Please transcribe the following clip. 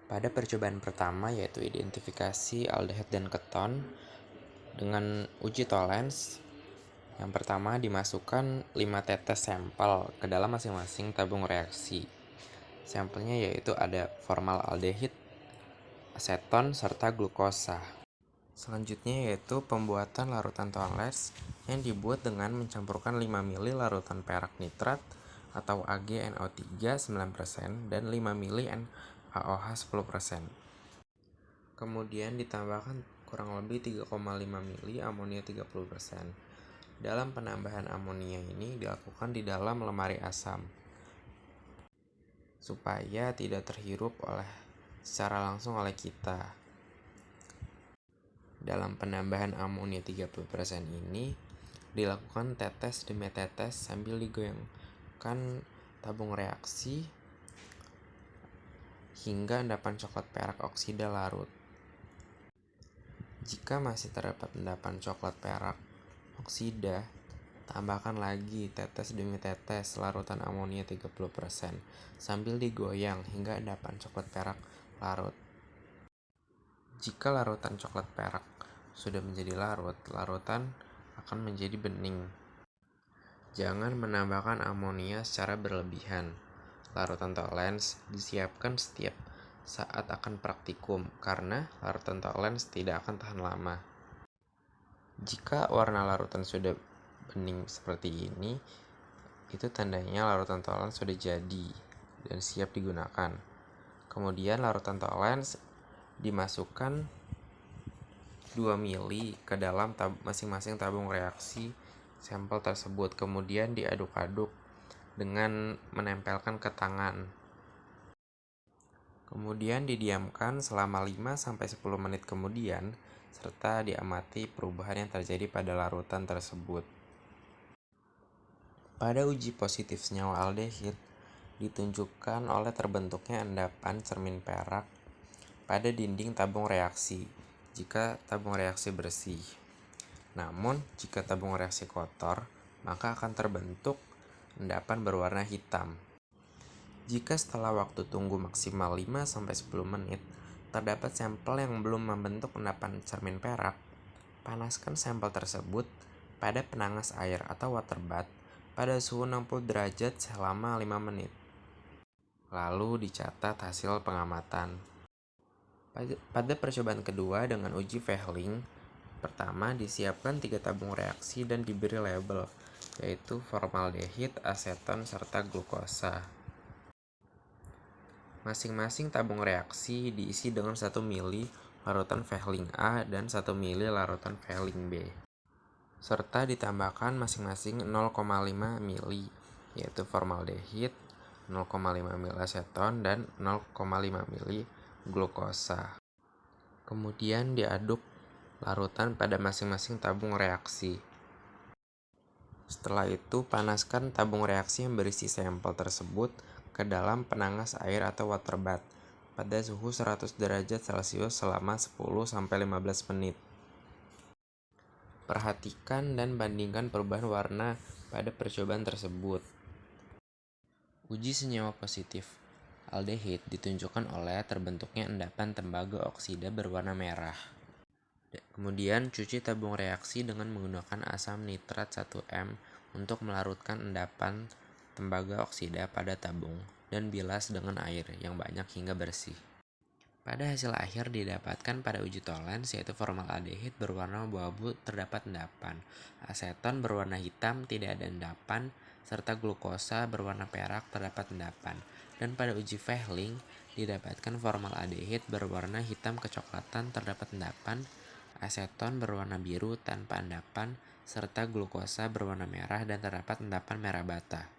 Pada percobaan pertama, yaitu identifikasi aldehid dan keton dengan uji Tollens, yang pertama dimasukkan 5 tetes sampel ke dalam masing-masing tabung reaksi. Sampelnya yaitu ada formaldehid, aseton, serta glukosa. Selanjutnya yaitu pembuatan larutan Tollens yang dibuat dengan mencampurkan 5 ml larutan perak nitrat atau AgNO3 9% dan 5 ml NaOH 10%. Kemudian ditambahkan kurang lebih 3,5 ml amonia 30%. Dalam penambahan amonia ini dilakukan di dalam lemari asam supaya tidak terhirup secara langsung oleh kita. Dalam penambahan amonia 30% ini dilakukan tetes demi tetes sambil digoyangkan tabung reaksi hingga endapan coklat perak oksida larut. Jika masih terdapat endapan coklat perak oksida, tambahkan lagi tetes demi tetes larutan amonia 30% sambil digoyang hingga endapan coklat perak larut. Jika larutan coklat perak sudah menjadi larut, larutan akan menjadi bening. Jangan menambahkan amonia secara berlebihan. Larutan Tollens disiapkan setiap saat akan praktikum karena larutan Tollens tidak akan tahan lama. Jika warna larutan sudah bening seperti ini, itu tandanya larutan Tollens sudah jadi dan siap digunakan. Kemudian larutan Tollens dimasukkan 2 ml ke dalam masing-masing tabung reaksi sampel tersebut, kemudian diaduk-aduk dengan menempelkan ke tangan. Kemudian didiamkan selama 5-10 menit kemudian, serta diamati perubahan yang terjadi pada larutan tersebut. Pada uji positif senyawa aldehid, ditunjukkan oleh terbentuknya endapan cermin perak pada dinding tabung reaksi jika tabung reaksi bersih. Namun, jika tabung reaksi kotor, maka akan terbentuk endapan berwarna hitam. Jika setelah waktu tunggu maksimal 5-10 menit, terdapat sampel yang belum membentuk endapan cermin perak, panaskan sampel tersebut pada penangas air atau water bath pada suhu 60 derajat selama 5 menit. Lalu dicatat hasil pengamatan. Pada percobaan kedua dengan uji Fehling, pertama disiapkan 3 tabung reaksi dan diberi label, yaitu formaldehid, aseton, serta glukosa. Masing-masing tabung reaksi diisi dengan 1 ml larutan Fehling A dan 1 ml larutan Fehling B, serta ditambahkan masing-masing 0,5 ml, yaitu formaldehid, 0,5 ml aseton, dan 0,5 ml glukosa. Kemudian diaduk larutan pada masing-masing tabung reaksi. Setelah itu, panaskan tabung reaksi yang berisi sampel tersebut ke dalam penangas air atau water bath pada suhu 100 derajat Celcius selama 10-15 menit. Perhatikan dan bandingkan perubahan warna pada percobaan tersebut. Uji senyawa positif aldehid ditunjukkan oleh terbentuknya endapan tembaga oksida berwarna merah. Kemudian cuci tabung reaksi dengan menggunakan asam nitrat 1M untuk melarutkan endapan tembaga oksida pada tabung dan bilas dengan air yang banyak hingga bersih. Pada hasil akhir didapatkan pada uji Tollens, yaitu formaldehid berwarna abu-abu terdapat endapan, aseton berwarna hitam tidak ada endapan, serta glukosa berwarna perak terdapat endapan. Dan pada uji Fehling didapatkan formaldehid berwarna hitam kecoklatan terdapat endapan, aseton berwarna biru tanpa endapan, serta glukosa berwarna merah dan terdapat endapan merah bata.